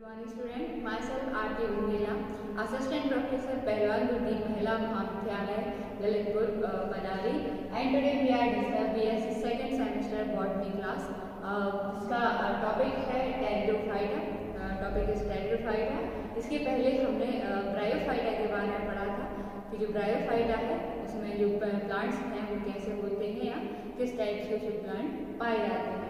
Good morning student, myself R.K. Ungela, Assistant Professor Pehलवान Gurdeep महिला महाविद्यालय Lalitpur Manali and today we are discussing BSc second semester botany class. इसका topic है pteridophyta, topic is pteridophyta. इसके पहले हमने bryophyta के बारे में पढ़ा था कि जो ब्रायोफाइटा है उसमें जो प्लांट्स हैं वो कैसे होते हैं या किस टाइप से जो प्लांट पाए जाते हैं.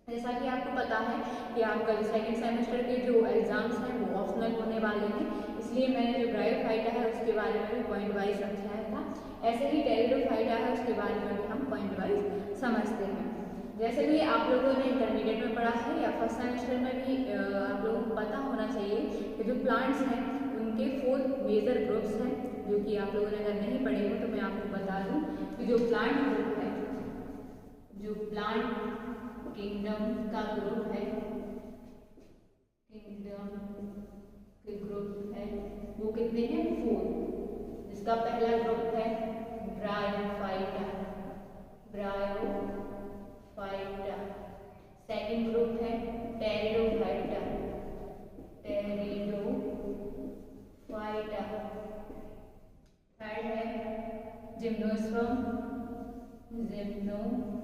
जैसा कि आपको पता है कि आपका जो सेकंड सेमेस्टर के जो एग्जाम्स हैं वो ऑप्शनल होने वाले हैं, इसलिए मैंने जो ब्रायोफाइटा है उसके बारे में भी पॉइंट वाइज समझाया था. ऐसे ही टेरिडोफाइटा है उसके बारे में भी हम पॉइंट वाइज समझते हैं. जैसे कि आप लोगों ने इंटरमीडिएट में पढ़ा है या फर्स्ट सेमेस्टर में भी आप लोगों को पता होना चाहिए कि जो प्लांट्स हैं उनके 4 मेजर ग्रुप्स हैं, जो कि आप लोगों ने अगर नहीं पढ़े हो तो मैं आपको बता दूँ कि जो प्लांट ग्रुप है, जो प्लांट किंगडम का ग्रुप है, किंगडम के ग्रुप है वो कितने हैं 4. जिसका पहला ग्रुप है ब्रायोफाइटा, ब्रायोफाइटा. सेकंड ग्रुप है टेरिडोफाइटा, टेरिडोफाइटा. थर्ड है जिम्नोस्पर्म, जिम्नोस्पर्म्स.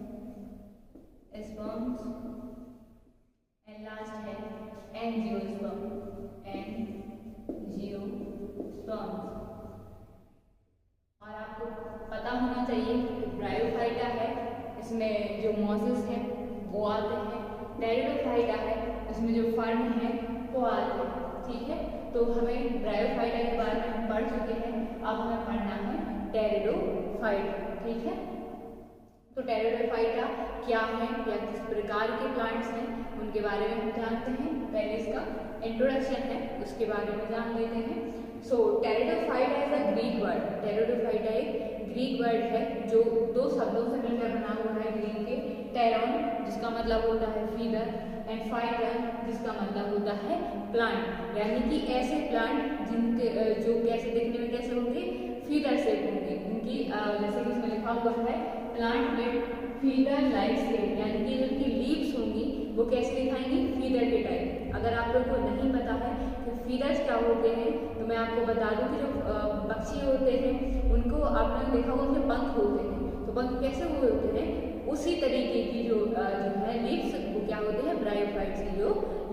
एंड लास्ट है एंजियोस्पर्म, एंजियोस्पर्म. और आपको पता होना चाहिए कि ब्रायोफाइटा है इसमें जो मॉसेस हैं वो आते हैं, टेरिडोफाइटा है इसमें जो फर्न है वो आते हैं. ठीक है, तो हमें ब्रायोफाइटा के बारे में हम पढ़ चुके हैं, अब हमें पढ़ना है टेरिडोफाइटा. ठीक है, तो टेरिडोफाइटा क्या है या किस प्रकार के प्लांट्स हैं उनके बारे में हम जानते हैं. पहले इसका इंट्रोडक्शन है उसके बारे में जान लेते हैं. So pteridophyta is a Greek word. Pteridophyta एक ग्रीक वर्ड है जो 2 शब्दों से मिलकर बना हुआ है. ग्रीक के टेरॉन जिसका मतलब होता है फीदर एंड फाइटन जिसका मतलब होता है प्लांट, यानी कि ऐसे प्लांट जिनके जो कैसे दिखने में कैसे होंगे, फीदर शेप होंगे. उनकी जैसे कि इसमें लिखा हुआ है plant with feather like shape, यानी कि जो उनकी लीव्स होंगी वो कैसे दिखाएंगी, फीदर के टाइप. अगर आप लोगों को नहीं पता है कि फीदर्स क्या होते हैं तो मैं आपको बता दूं कि जो पक्षी होते हैं उनको आपने देखा होगा उनके पंख होते हैं, तो पंख कैसे हुए होते हैं उसी तरीके की जो है लीव्स वो क्या होते हैं, ब्रायोफाइट्स की जो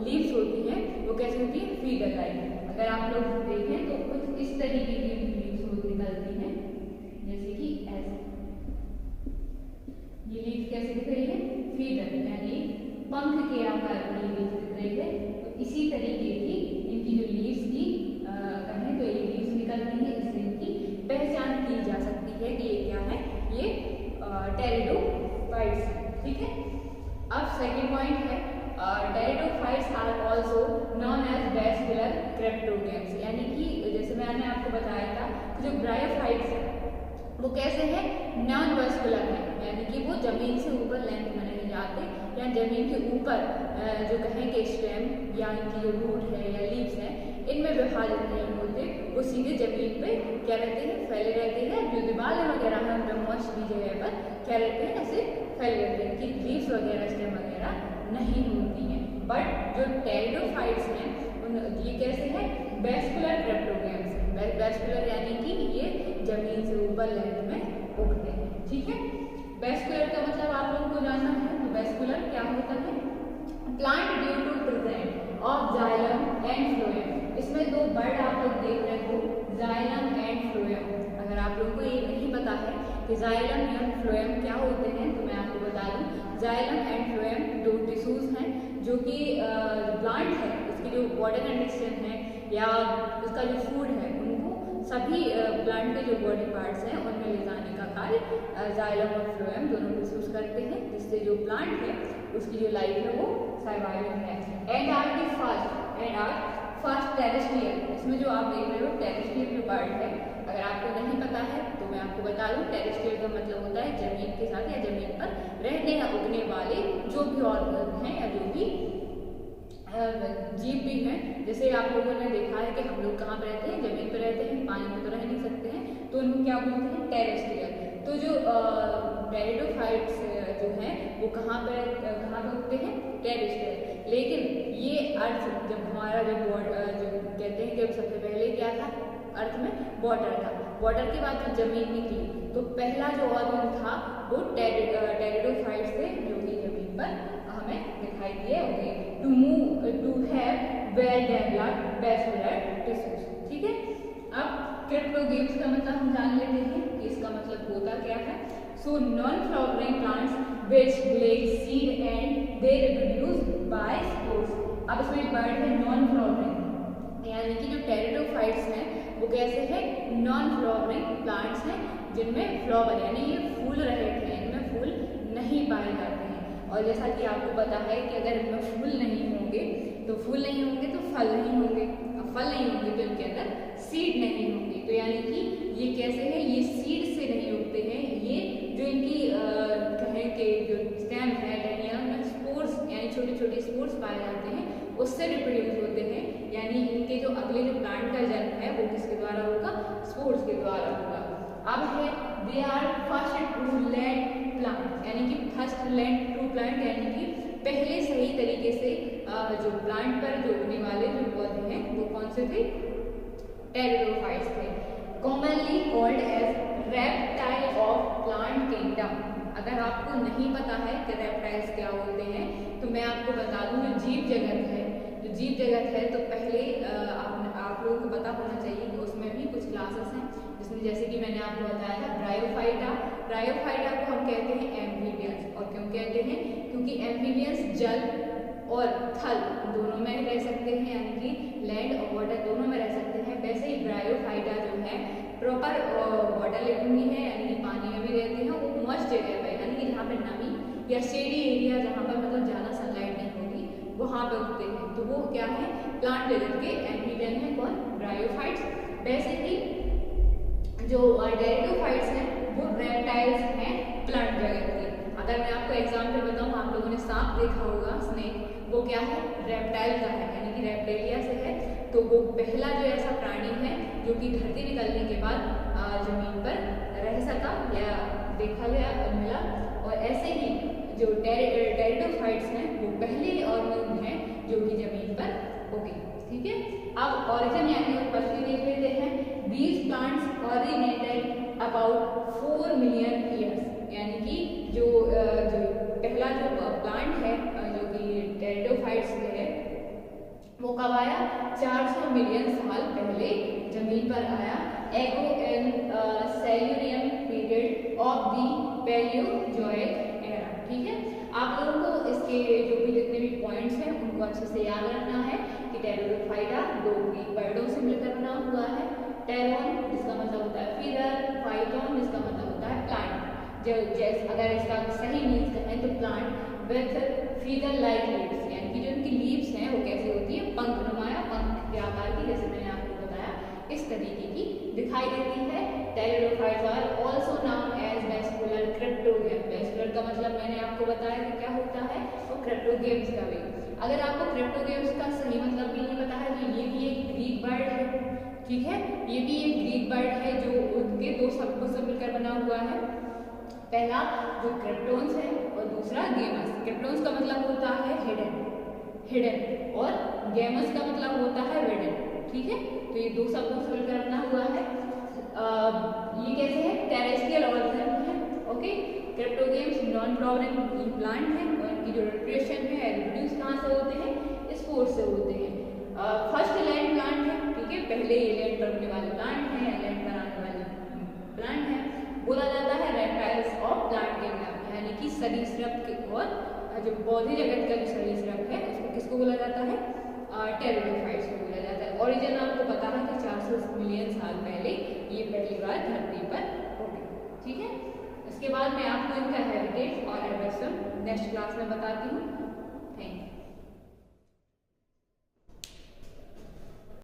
लीव्स होती हैं वो कैसे होती है, फीदर लाइक. अगर आप लोग देखें तो कुछ इस तरीके की लीव्स निकलती हैं, जैसे कि ऐसे. ये लीव्स कैसे दिख रही है, फीदर यानी पंख के आकार की लीव्स दिख रही है. तो इसी तरीके की इनकी जो लीव्स की कहें तो ये लीव्स निकलती है, इससे इनकी पहचान की जा सकती है कि ये क्या है, ये टेरिडोफाइट्स. ठीक है, अब सेकेंड पॉइंट है pteridophytes are also known as vascular cryptogams, यानी कि जैसे मैंने आपको बताया था कि जो ब्रायोफाइट्स है वो कैसे हैं, नॉन वैस्कुलर है, यानी कि वो जमीन से ऊपर लेंथ में नहीं जाते या जमीन के ऊपर जो कहें कि स्टेम या इनकी जो रूट है या लीव्स हैं इनमें विभाजित नहीं होते, वो सीधे जमीन पे क्या रहते हैं, फैले रहते हैं. जो दीवारें वगैरह हैं उनमें मौसमी जगह पर क्या रहते हैं, ऐसे फैले रहते हैं कि लीव्स वगैरह स्टेम वगैरह नहीं होती हैं. बट जो टेरिडोफाइट्स हैं ये कैसे हैं, वैस्कुलर क्रेप्टोगेम्स. वैस्कुलर यानी कि ये जमीन से ऊपर लेंथ में उगते हैं. ठीक है, वैस्कुलर का मतलब आप लोगों को जानना है. तो वैस्कुलर क्या होता है, plant due to present of xylem and phloem. इसमें 2 वर्ड आप लोग देख रहे हो, जाइलम एंड फ्लोएम. अगर आप लोगों को ये नहीं पता है कि जाइलम या फ्लोएम क्या होते हैं तो मैं आपको बता दूं. जाइलम एंड फ्लोएम 2 टिश्यूज हैं जो कि प्लांट है उसकी जो बॉडी कंडीशन है या उसका जो फूड है उनको सभी प्लांट के जो बॉडी पार्ट्स हैं उनमें ले जाने का कार्य जाइलम और फ्लोएम दोनों टिश्यूज करते हैं, जिससे जो प्लांट है उसकी जो लाइफ है वो सर्वाइविंग है. And are first terrestrial. इसमें जो आप देख रहे हो टेरेस्ट्रियल जो बर्ड है, अगर आपको नहीं पता है तो मैं आपको बता दूं टेरेस्ट्रियल का मतलब होता है जमीन के साथ या जमीन पर रहने या उगने वाले जो भी ऑर्गन हैं या जो भी जीव भी हैं. जैसे आप लोगों ने देखा है कि हम लोग कहाँ पर रहते हैं, जमीन पर रहते हैं, पानी में तो रह नहीं सकते हैं, तो उनको क्या बोलते हैं, टेरेस्ट्रियल. तो जो टेरिडोफाइट्स जो हैं वो कहाँ पे उगते हैं, टेरेस्ट्रियल. लेकिन ये अर्थ जब जो कहते हैं कि सबसे पहले क्या था अर्थ में, वाटर था। वाटर के बाद जो जमीन निकली तो पहला जो ऑर्गन था वो टेरिडोफाइट्स थे, जो कि जमीन पर हमें दिखाई दिए होंगे। To have well developed vascular tissues. ठीक है, अब क्रिप्टोगेम्स का मतलब हम जान लेते हैं कि इसका मतलब होता क्या है। So non flowering plants which leg seed and they reproduce by spores. अब इसमें एक वर्ड है नॉन फ्लावरिंग, यानी कि जो टेरिडोफाइट्स हैं वो कैसे हैं, नॉन फ्लावरिंग प्लांट्स हैं जिनमें फ्लावर यानी ये फूल रहे थे, इनमें फूल नहीं पाए जाते हैं। और जैसा कि आपको पता है कि अगर इनमें फूल नहीं होंगे तो फल नहीं होंगे, अब फल नहीं होंगे तो इनके अंदर सीड नहीं होंगे। तो यानी कि ये कैसे है, ये सीड से नहीं उगते हैं, ये जो इनकी कहें कि जो स्टेम है टहनियाँ में स्पोर्स यानी छोटे छोटे स्पोर्स पाए जाते हैं, उससे रिप्रोड्यूस होते हैं। यानी इनके जो अगले जो प्लांट का जन्म है वो किसके द्वारा होगा, स्पोर्स के द्वारा होगा। अब है they are first true land plant, यानी कि फर्स्ट लैंड ट्रू प्लांट, यानी कि पहले सही तरीके से जो प्लांट पर जो उगने वाले जो पौधे हैं वो कौन से थे, टेरिडोफाइट्स थे। Commonly called as reptile of plant kingdom. अगर आपको नहीं पता है कि रेप्टाइल्स क्या होते हैं तो मैं आपको बता दूं, जो जीव जगत है, जो जीव जगत है तो पहले आप लोगों को पता होना चाहिए कि उसमें भी कुछ क्लासेस हैं, जिसमें जैसे कि मैंने आपको बताया था ब्रायोफाइटा को हम कहते हैं एम्फीबियंस। और क्यों कहते हैं, क्योंकि एम्फीबियंस जल और थल दोनों में रह सकते हैं, यानी कि लैंड और वाटर दोनों में रह सकते हैं। वैसे ही ब्रायोफाइटा जो है प्रॉपर वाटर लिविंग है, यानी कि पानी में भी रहते हैं, वो मॉइस्ट जगह पर, यानी कि जहाँ पे नमी या शेडी एरिया जहाँ पर मतलब ज़्यादा सनलाइट नहीं होगी वहाँ पे उगते हैं। तो वो क्या है, प्लांट जगत के एम्फीबियन है कौन, ब्रायोफाइट्स। वैसे ही जो टेरिडोफाइट्स हैं वो रेप्टाइल्स हैं प्लांट जगत के। अगर मैं आपको एग्जाम्पल बताऊँ, आप लोगों ने सांप देखा होगा, स्नेक, वो क्या है, रेप्टाइल का है, यानी कि रेप्टेलिया से है। तो वो पहला जो ऐसा प्राणी है जो कि धरती निकलने के बाद जमीन पर रह सका या देखा गया मिला। और ऐसे ही जो टेरिडोफाइट्स हैं वो पहले ऑर्गेनिज्म हैं जो कि जमीन पर उगे। ठीक है, अब ऑरिजिन यानी उत्पत्ति देख लेते हैं। These plants originated about 4 million years, यानी कि जो पहला जो प्लांट है जो कि टेरिडोफाइट्स है वो कब आया, 400 मिलियन साल पहले जमीन पर आया। Ago and Silurian period of the Paleozoic era. ठीक है, आप लोगों को इसके जो भी जितने भी पॉइंट्स हैं उनको अच्छे से याद रखना है कि टेरिडोफाइटा दो ग्रीक वर्डों से मिलकर बना हुआ है। टेरोन जिसका मतलब होता है फीदर, फाइटोन जिसका मतलब होता है प्लांट। जैसे अगर इसका सही मीन्स कहें तो plant with feather like leaves, यानी कि जो इनकी लीव्स हैं वो कैसी होती है, पंख नुमाया, पंख के आकार की, जैसे मैंने आपको बताया इस तरीके की दिखाई देती है। Pteridophytes are also known as vascular cryptogam. Vascular का मतलब मैंने आपको बताया कि क्या होता है, वो क्रिप्टोगेम्स का भी। अगर आपको क्रिप्टोगेम्स का सही मतलब भी नहीं पता है तो ये भी एक ग्रीक वर्ड है। ठीक है, ये भी एक ग्रीक वर्ड है जो उनके दो शब्दों से मिलकर बना हुआ है। पहला जो क्रिप्टोन्स है और दूसरा गेमस। क्रिप्टोन्स का मतलब होता है हिडन और गेमस का मतलब होता है विडन। ठीक है, तो ये दो शब्दों से मिलकर बना हुआ है। ये कैसे है, टेरेस्ट्रियल ऑर्गेनिज्म है। Okay, cryptogams non flowering plant है और इनकी जो रिप्रोडक्शन है रिप्रोड्यूस कहाँ से होते हैं, स्पोर से होते हैं। फर्स्ट लैंड प्लांट है। ठीक है, पहले ये लैंड पर उगने वाले प्लांट हैं या लैंड पर आने वाले प्लांट हैं। बोला जाता है रेप्टाइल्स ऑफ प्लांट किंगडम, यानी कि सरीसृप के, और जो पौधे जगत का जो सरीसृप है उसको किसको बोला जाता है, टेरिडोफाइट्स को बोला जाता है। ओरिजिन आपको पता है कि 400 मिलियन साल पहले ये पहली बार धरती पर उगे। ठीक है, इसके बाद मैं आपको इनका हेरिटेज और एवोल्यूशन नेक्स्ट क्लास में बताती हूँ।